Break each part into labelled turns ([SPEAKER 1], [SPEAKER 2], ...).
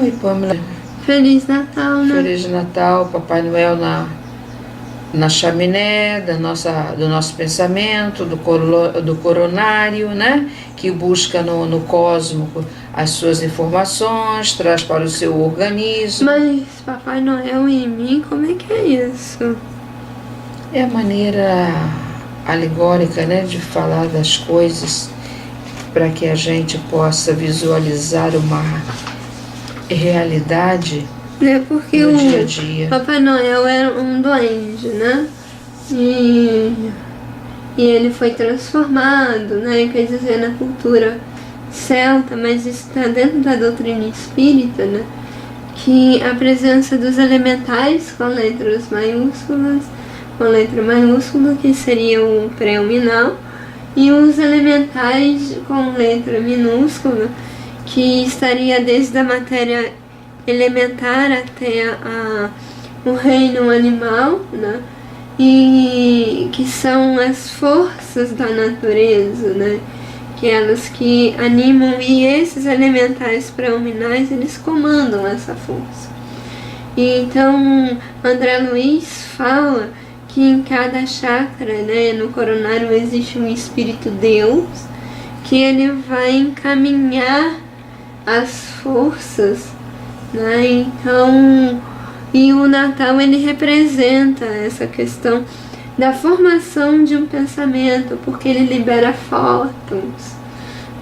[SPEAKER 1] Oi, Pamela.
[SPEAKER 2] Feliz Natal, né?
[SPEAKER 1] Feliz Natal, Papai Noel na chaminé do nosso pensamento, do coronário, né? Que busca no cosmo as suas informações, traz para o seu organismo.
[SPEAKER 2] Mas Papai Noel em mim, como é que é isso?
[SPEAKER 1] É a maneira alegórica, né, de falar das coisas para que a gente possa visualizar uma realidade
[SPEAKER 2] É porque
[SPEAKER 1] no
[SPEAKER 2] o
[SPEAKER 1] dia a dia.
[SPEAKER 2] Papai Noel era um duende, né? E ele foi transformado, né? Quer dizer, na cultura celta, mas isso está dentro da doutrina espírita, né? Que a presença dos elementais com letras maiúsculas, com letra maiúscula, que seria o pré-nominal, e os elementais com letra minúscula, que estaria desde a matéria elementar até o reino animal, né? E que são as forças da natureza, né? Que elas que animam, e esses elementais pré-nominais, eles comandam essa força. E então André Luiz fala que em cada chakra, né, no coronário existe um espírito Deus, que ele vai encaminhar as forças, né? Então, e o Natal ele representa essa questão da formação de um pensamento, porque ele libera fótons,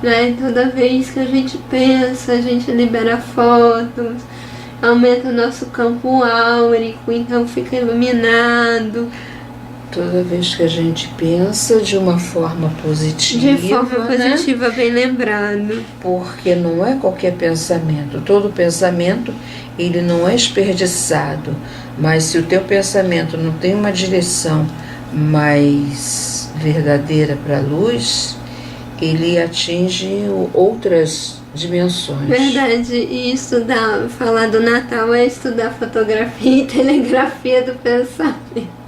[SPEAKER 2] né? Toda vez que a gente pensa, a gente libera fótons, aumenta o nosso campo áurico, então fica iluminado.
[SPEAKER 1] Toda vez que a gente pensa de uma forma positiva,
[SPEAKER 2] De forma positiva,
[SPEAKER 1] né?
[SPEAKER 2] bem lembrado.
[SPEAKER 1] Porque não é qualquer pensamento. Todo pensamento, ele não é desperdiçado. Mas se o teu pensamento não tem uma direção mais verdadeira para a luz, ele atinge outras dimensões.
[SPEAKER 2] Verdade, e falar do Natal é estudar fotografia e telegrafia do pensamento.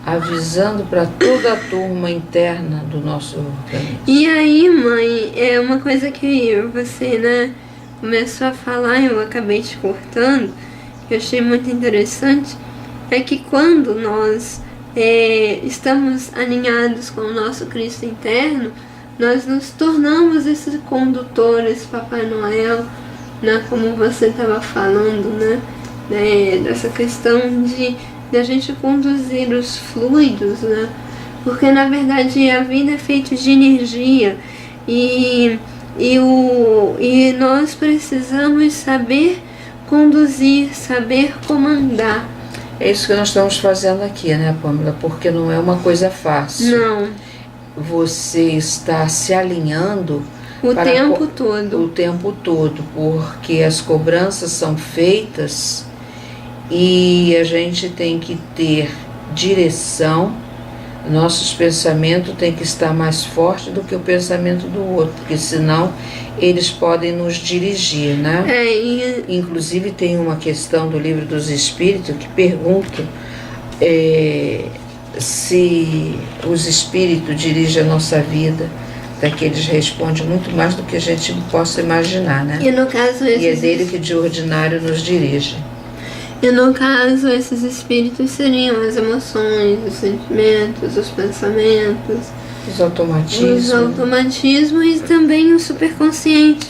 [SPEAKER 1] Avisando para toda a turma interna do nosso organismo.
[SPEAKER 2] E aí, mãe, é uma coisa que você, né, começou a falar e eu acabei te cortando, que eu achei muito interessante, é que quando nós estamos alinhados com o nosso Cristo interno, nós nos tornamos esses condutores, Papai Noel, né, como você estava falando, né, dessa questão de a gente conduzir os fluidos, né? Porque na verdade a vida é feita de energia e nós precisamos saber conduzir, saber comandar.
[SPEAKER 1] É isso que nós estamos fazendo aqui, né, Pamela? Porque não é uma coisa fácil.
[SPEAKER 2] Não.
[SPEAKER 1] Você está se alinhando
[SPEAKER 2] o tempo todo.
[SPEAKER 1] O tempo todo, porque as cobranças são feitas e a gente tem que ter direção. Nossos pensamentos têm que estar mais fortes do que o pensamento do outro, porque senão eles podem nos dirigir, né? Inclusive tem uma questão do Livro dos Espíritos que pergunta se os espíritos dirigem a nossa vida. Daqui eles respondem muito mais do que a gente possa imaginar, né?
[SPEAKER 2] E no caso
[SPEAKER 1] e é dele que de ordinário nos dirige.
[SPEAKER 2] E no caso, esses espíritos seriam as emoções, os sentimentos, os pensamentos,
[SPEAKER 1] os automatismos.
[SPEAKER 2] Os automatismos e também o superconsciente.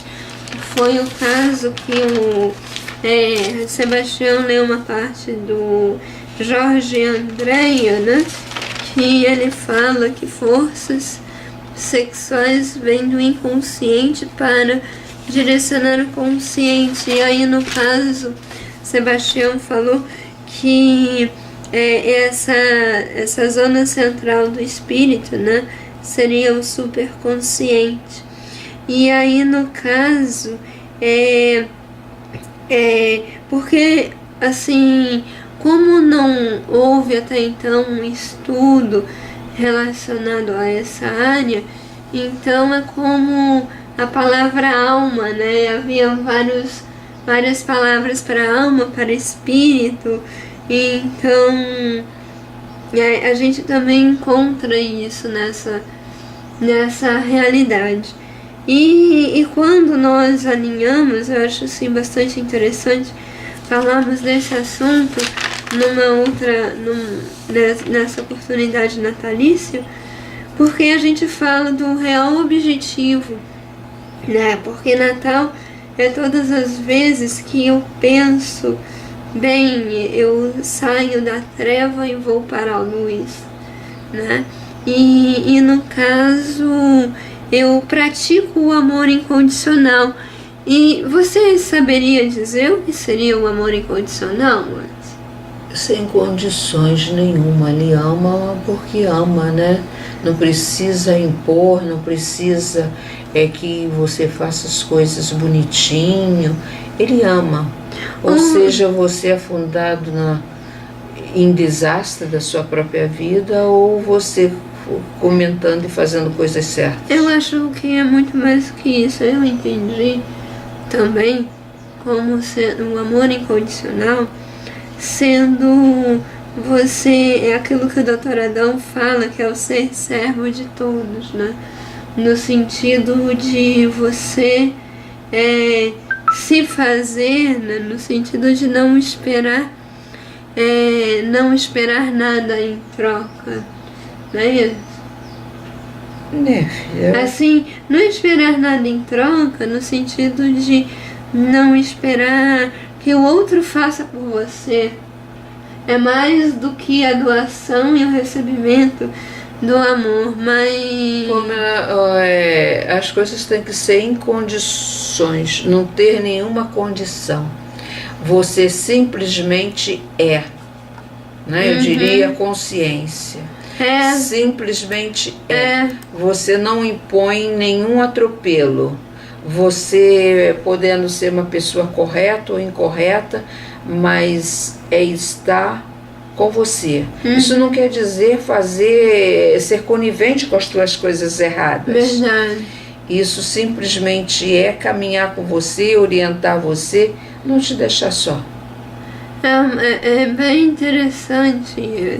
[SPEAKER 2] Foi o caso que o Sebastião leu uma parte do Jorge Andréa, né? Que ele fala que forças sexuais vêm do inconsciente para direcionar o consciente. E aí, no caso, Sebastião falou que essa zona central do espírito, né, seria o superconsciente. E aí, no caso, porque, assim, como não houve até então um estudo relacionado a essa área, então é como a palavra alma, né, havia várias palavras para alma, para espírito, e então a gente também encontra isso nessa realidade. E quando nós alinhamos, eu acho assim bastante interessante falarmos desse assunto nessa oportunidade natalícia, porque a gente fala do real objetivo, né? Porque Natal é todas as vezes que eu penso, bem, eu saio da treva e vou para a luz, né? E no caso, eu pratico o amor incondicional. E você saberia dizer o que seria o amor incondicional, Moisés?
[SPEAKER 1] Sem condições nenhuma. Ele ama porque ama, né? Não precisa impor, não precisa que você faça as coisas bonitinho. Ele ama. Ou seja, você é fundado em desastre da sua própria vida, ou você comentando e fazendo coisas certas.
[SPEAKER 2] Eu acho que é muito mais que isso. Eu entendi também como o amor incondicional sendo você, é aquilo que o Dr. Adão fala, que é o ser servo de todos, né? No sentido de você se fazer, né? No sentido de não esperar nada em troca, né?
[SPEAKER 1] Filha?
[SPEAKER 2] Assim, não esperar nada em troca no sentido de não esperar que o outro faça por você. É mais do que a doação e o recebimento do amor, mas...
[SPEAKER 1] as coisas têm que ser em condições, não ter nenhuma condição. Você simplesmente é, né? Eu diria consciência. Simplesmente é. Você não impõe nenhum atropelo. Você podendo ser uma pessoa correta ou incorreta, mas estar com você. Isso não quer dizer ser conivente com as tuas coisas erradas.
[SPEAKER 2] Verdade.
[SPEAKER 1] Isso simplesmente é caminhar com você, orientar você, não te deixar só.
[SPEAKER 2] É bem interessante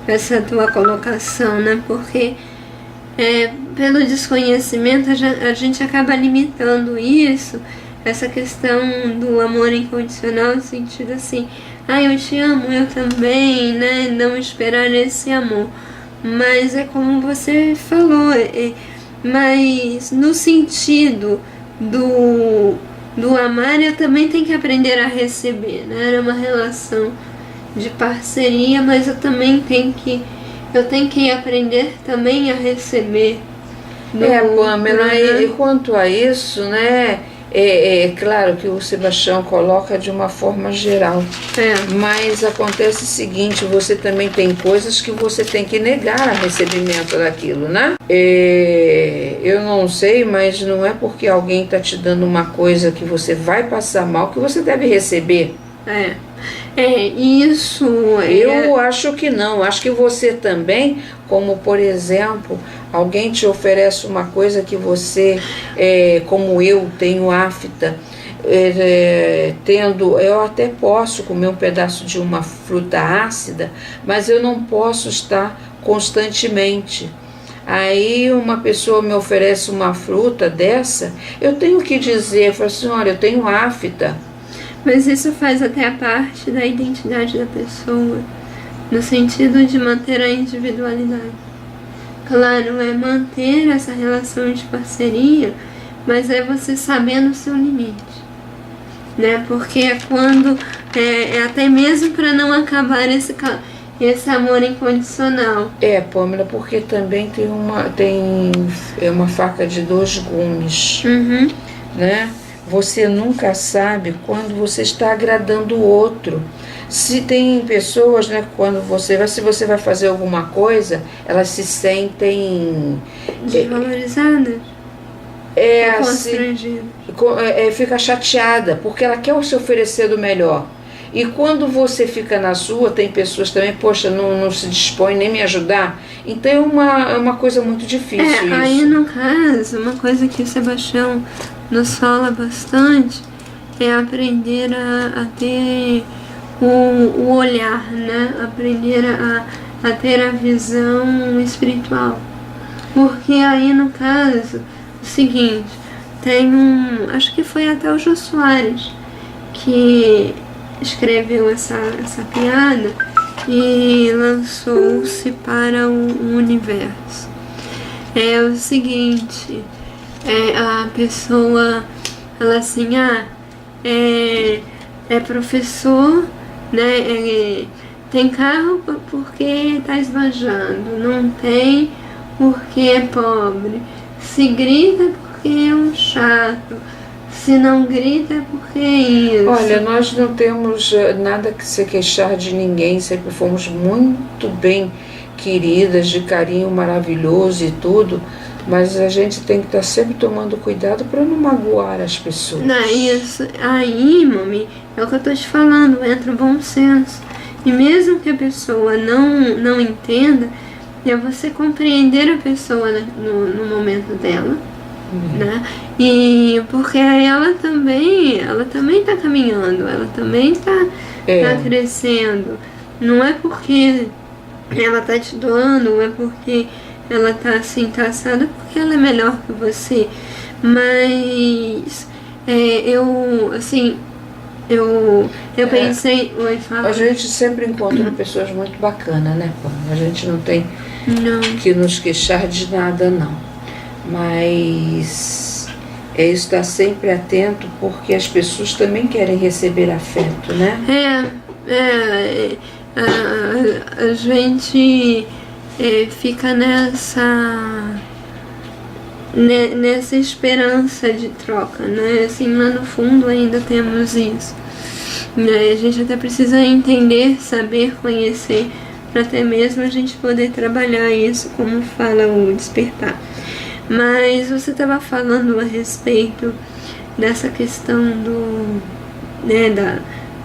[SPEAKER 2] essa tua colocação, né? Porque pelo desconhecimento a gente acaba limitando isso, essa questão do amor incondicional, no sentido assim, eu te amo, eu também, né? Não esperar esse amor. Mas é como você falou, mas no sentido do amar, eu também tenho que aprender a receber, né? Era uma relação de parceria, mas eu tenho que aprender também a receber.
[SPEAKER 1] Pamela, e quanto a isso, né? É claro que o Sebastião coloca de uma forma geral, mas acontece o seguinte, você também tem coisas que você tem que negar a recebimento daquilo, né? Eu não sei, mas não é porque alguém está te dando uma coisa que você vai passar mal que você deve receber.
[SPEAKER 2] Isso.
[SPEAKER 1] Eu acho que não. Acho que você também, como por exemplo, alguém te oferece uma coisa que você, como eu tenho afta, eu até posso comer um pedaço de uma fruta ácida, mas eu não posso estar constantemente. Aí uma pessoa me oferece uma fruta dessa, eu tenho que dizer, eu falo assim, olha, eu tenho afta.
[SPEAKER 2] Mas isso faz até a parte da identidade da pessoa, no sentido de manter a individualidade. Claro, é manter essa relação de parceria, mas é você sabendo o seu limite, né? Porque é quando, até mesmo para não acabar esse amor incondicional.
[SPEAKER 1] Pamela, porque também tem uma faca de dois gumes, né? Você nunca sabe quando você está agradando o outro. Se tem pessoas, né, se você vai fazer alguma coisa, elas se sentem
[SPEAKER 2] desvalorizadas,
[SPEAKER 1] constrangidas, fica chateada, porque ela quer se oferecer do melhor. E quando você fica na sua, tem pessoas também, poxa, não se dispõe nem me ajudar. Então é uma coisa muito difícil isso.
[SPEAKER 2] Aí no caso, uma coisa que o Sebastião nos fala bastante é aprender a ter o olhar, né? Aprender a ter a visão espiritual. Porque aí no caso, o seguinte, tem acho que foi até o Jô Soares que escreveu essa piada e lançou-se para o universo. É o seguinte, a pessoa fala assim, é professor, né? Tem carro porque tá esbanjando, não tem porque é pobre, se grita porque é um chato, se não grita é porque é isso.
[SPEAKER 1] Olha, nós não temos nada que se queixar de ninguém, sempre fomos muito bem queridas, de carinho maravilhoso e tudo, mas a gente tem que estar sempre tomando cuidado para não magoar as pessoas.
[SPEAKER 2] Não, isso aí, mami, é o que eu tô te falando, entra o bom senso. E mesmo que a pessoa não entenda, é você compreender a pessoa, né, no momento dela, né? E porque ela também tá caminhando, ela também tá crescendo. Não é porque ela tá te doando, não é porque ela tá assim, tá assada, porque ela é melhor que você. Mas eu pensei... Oi, fala.
[SPEAKER 1] A gente sempre encontra pessoas muito bacanas, né, Pam? A gente não tem que nos queixar de nada, não. Mas é estar sempre atento, porque as pessoas também querem receber afeto, né?
[SPEAKER 2] A gente fica nessa esperança de troca, né? Assim, lá no fundo ainda temos isso, né? A gente até precisa entender, saber, conhecer, para até mesmo a gente poder trabalhar isso, como fala o Despertar. Mas você estava falando a respeito dessa questão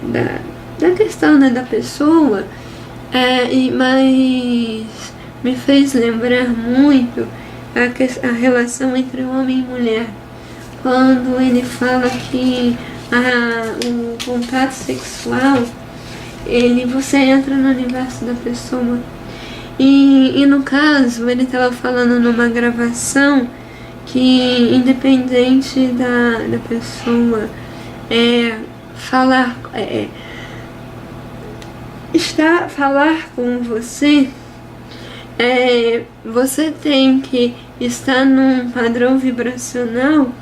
[SPEAKER 2] da questão, né, da pessoa, mas me fez lembrar muito a relação entre homem e mulher, quando ele fala que o contato sexual, você entra no universo da pessoa. E no caso, ele estava falando numa gravação que, independente da pessoa falar com você, você tem que estar num padrão vibracional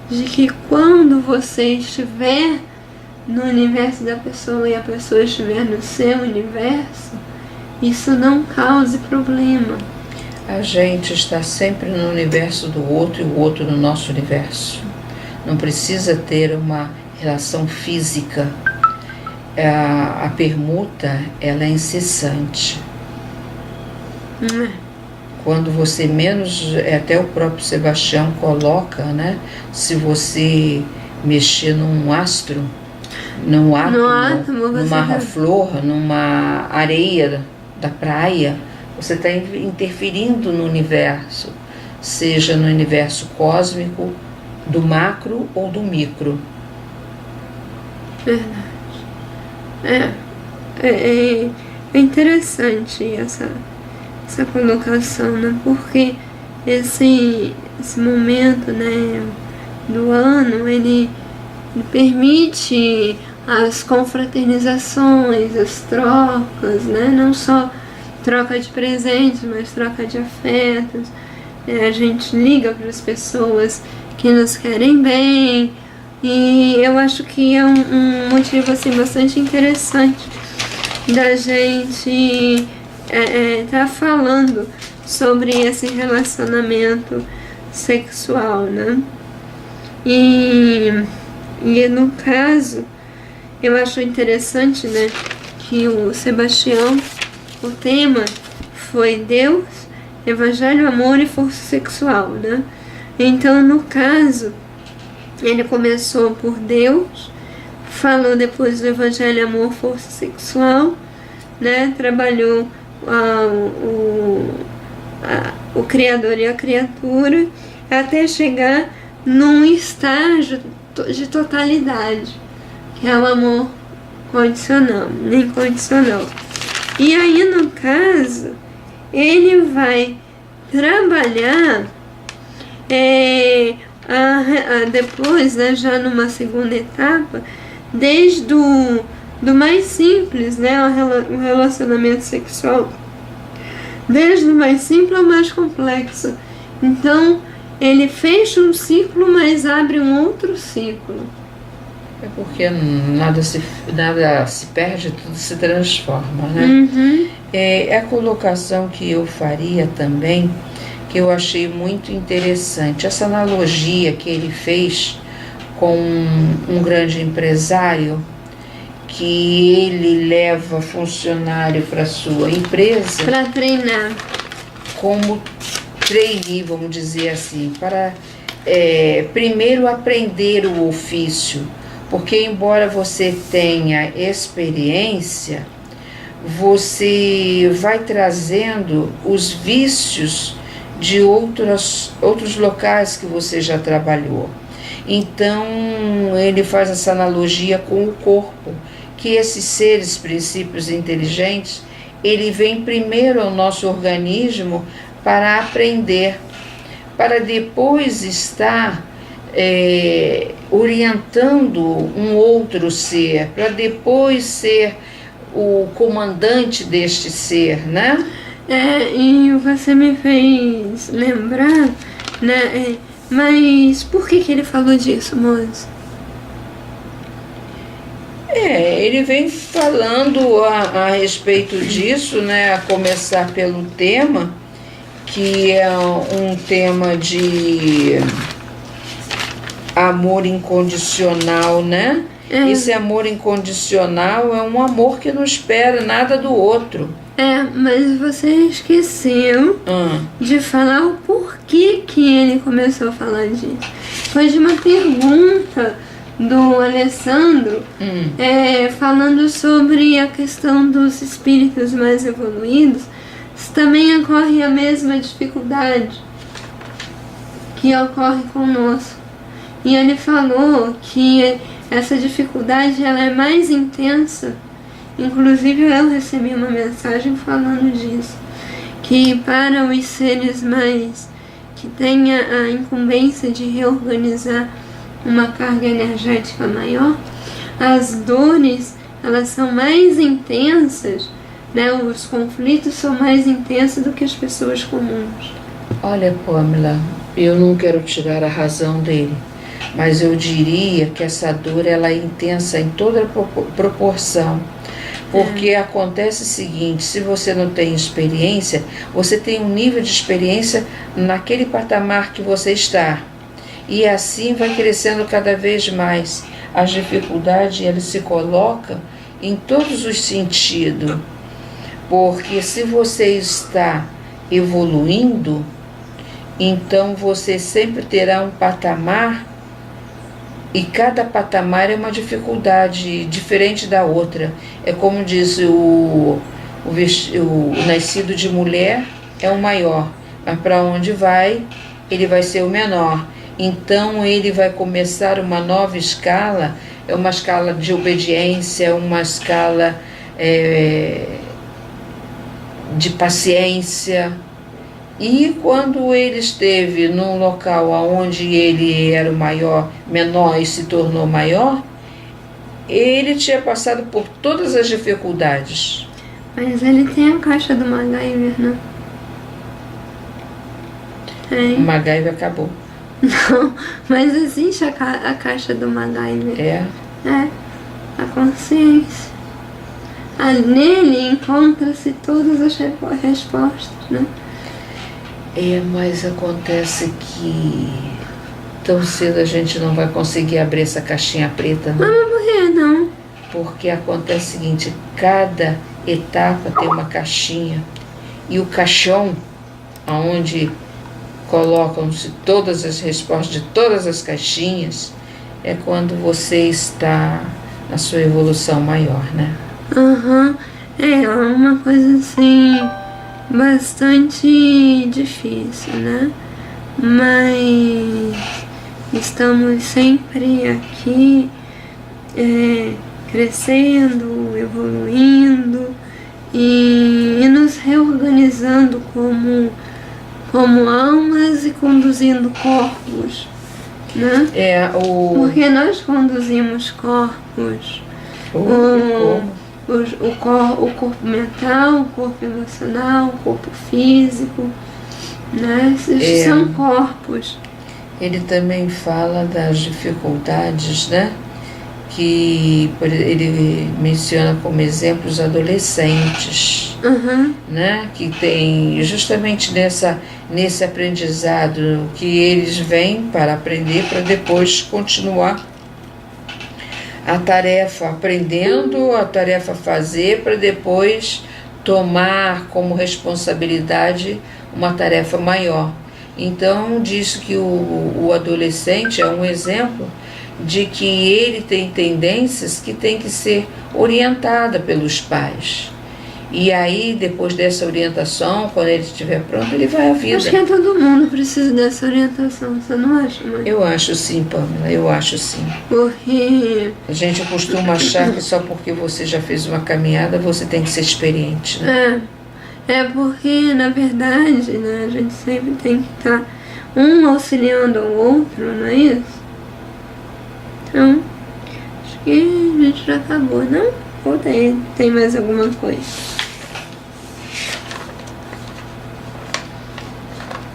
[SPEAKER 2] de que quando você estiver no universo da pessoa e a pessoa estiver no seu universo, isso não cause problema.
[SPEAKER 1] A gente está sempre no universo do outro e o outro no nosso universo. Não precisa ter uma relação física. A permuta, ela é incessante. Quando você menos, até o próprio Sebastião coloca, né? Se você mexer num astro, num átomo, numa flor, numa areia da praia, você está interferindo no universo, seja no universo cósmico, do macro ou do micro.
[SPEAKER 2] Verdade. É interessante essa colocação, né? Porque esse momento, né, do ano, ele permite as confraternizações, as trocas, né? Não só troca de presentes, mas troca de afetos. A gente liga para as pessoas que nos querem bem, e eu acho que é um motivo assim, bastante interessante da gente tá falando sobre esse relacionamento sexual, né? E no caso, eu acho interessante, né, que o Sebastião, o tema foi Deus, Evangelho, Amor e Força Sexual, né? Então, no caso, ele começou por Deus, falou depois do Evangelho, Amor, Força Sexual, né? Trabalhou o Criador e a criatura, até chegar num estágio de totalidade, que é o amor condicional, incondicional. E aí, no caso, ele vai trabalhar depois, né, já numa segunda etapa, desde do mais simples, né, o relacionamento sexual, desde o mais simples ao mais complexo. Então, ele fecha um ciclo, mas abre um outro ciclo.
[SPEAKER 1] É porque nada se perde, tudo se transforma, né?
[SPEAKER 2] Uhum.
[SPEAKER 1] É a colocação que eu faria também, que eu achei muito interessante. Essa analogia que ele fez com um grande empresário, que ele leva funcionário para sua empresa
[SPEAKER 2] Para treinar.
[SPEAKER 1] como trainee, vamos dizer assim, para primeiro aprender o ofício, porque embora você tenha experiência, você vai trazendo os vícios de outros locais que você já trabalhou. Então ele faz essa analogia com o corpo, que esses seres, princípios inteligentes, ele vem primeiro ao nosso organismo para aprender, para depois estar orientando um outro ser, para depois ser o comandante deste ser, né?
[SPEAKER 2] E você me fez lembrar, né? Mas por que ele falou disso, moça?
[SPEAKER 1] Ele vem falando a respeito disso, né? A começar pelo tema, que é um tema de amor incondicional, né? Esse amor incondicional é um amor que não espera nada do outro.
[SPEAKER 2] Mas você esqueceu de falar o porquê que ele começou a falar disso. Foi de uma pergunta do Alessandro, falando sobre a questão dos espíritos mais evoluídos, se também ocorre a mesma dificuldade que ocorre conosco. E ele falou que essa dificuldade ela é mais intensa. Inclusive eu recebi uma mensagem falando disso, que para os seres mais que têm a incumbência de reorganizar uma carga energética maior, as dores elas são mais intensas, né? Os conflitos são mais intensos do que as pessoas comuns.
[SPEAKER 1] Olha, Pamela, eu não quero tirar a razão dele, mas eu diria que essa dor ela é intensa em toda proporção. Porque acontece o seguinte, se você não tem experiência, você tem um nível de experiência naquele patamar que você está. E assim vai crescendo cada vez mais. As dificuldades elas se colocam em todos os sentidos. Porque se você está evoluindo, então você sempre terá um patamar. E cada patamar é uma dificuldade diferente da outra. É como diz o nascido de mulher é o maior, mas para onde vai, ele vai ser o menor. Então ele vai começar uma nova escala, é uma escala de obediência, uma escala de paciência. E quando ele esteve num local onde ele era o menor e se tornou maior, ele tinha passado por todas as dificuldades.
[SPEAKER 2] Mas ele tem a caixa do MacGyver, né?
[SPEAKER 1] O MacGyver acabou.
[SPEAKER 2] Não, mas existe a caixa do MacGyver. A consciência. Nele encontra-se todas as respostas, né?
[SPEAKER 1] Mas acontece que tão cedo a gente não vai conseguir abrir essa caixinha preta, não.
[SPEAKER 2] Mas por que não?
[SPEAKER 1] Porque acontece o seguinte, cada etapa tem uma caixinha. E o caixão, onde colocam-se todas as respostas de todas as caixinhas, é quando você está na sua evolução maior, né?
[SPEAKER 2] É uma coisa assim bastante difícil, né? Mas estamos sempre aqui crescendo, evoluindo e nos reorganizando como almas e conduzindo corpos, né? Porque nós conduzimos corpos, o corpo mental, o corpo emocional, o corpo físico, né? Esses são corpos.
[SPEAKER 1] Ele também fala das dificuldades, né? Que ele menciona como exemplo os adolescentes, né? Que tem justamente nesse aprendizado que eles vêm para aprender, para depois continuar a tarefa, aprendendo a tarefa a fazer, para depois tomar como responsabilidade uma tarefa maior. Então, diz que o adolescente é um exemplo de que ele tem tendências que tem que ser orientada pelos pais. E aí, depois dessa orientação, quando ele estiver pronto, ele vai à vida.
[SPEAKER 2] Acho que todo mundo precisa dessa orientação, você não acha, mãe?
[SPEAKER 1] Eu acho sim, Pamela, eu acho sim.
[SPEAKER 2] Porque
[SPEAKER 1] a gente costuma achar que só porque você já fez uma caminhada, você tem que ser experiente, né?
[SPEAKER 2] É porque, na verdade, né, a gente sempre tem que estar um auxiliando o outro, não é isso? Então, acho que a gente já acabou, não? Ou tem mais alguma coisa?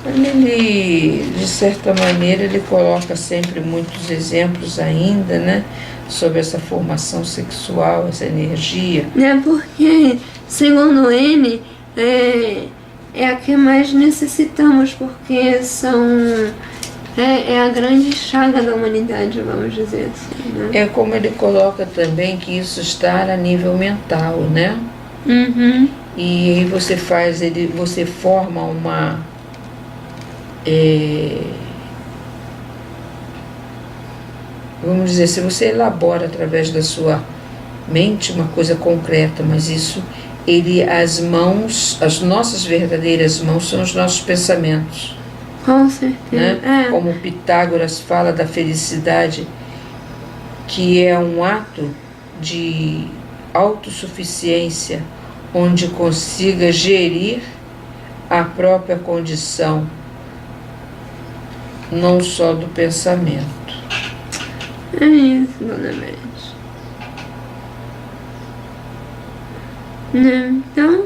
[SPEAKER 1] Ele, de certa maneira, ele coloca sempre muitos exemplos ainda, né? Sobre essa formação sexual, essa energia.
[SPEAKER 2] Porque, segundo ele, é a que mais necessitamos, porque é a grande chaga da humanidade, vamos dizer assim, né?
[SPEAKER 1] É como ele coloca também que isso está a nível mental, né? E aí você forma uma vamos dizer, se você elabora através da sua mente uma coisa concreta, mas isso as nossas verdadeiras mãos são os nossos pensamentos.
[SPEAKER 2] Com certeza.
[SPEAKER 1] Né? Como Pitágoras fala da felicidade, que é um ato de autossuficiência, onde consiga gerir a própria condição, não só do pensamento.
[SPEAKER 2] É isso, dona Beth. Então,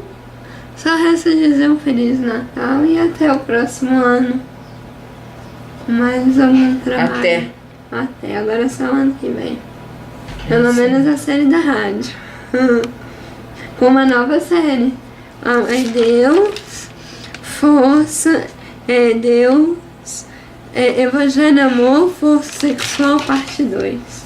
[SPEAKER 2] só resta dizer um Feliz Natal e até o próximo ano. Mais algum trabalho. Até, agora é só o ano que vem. Pelo menos a série da rádio. Com uma nova série. Deus, força, Deus, Evangelho, Amor, Força Sexual, parte 2.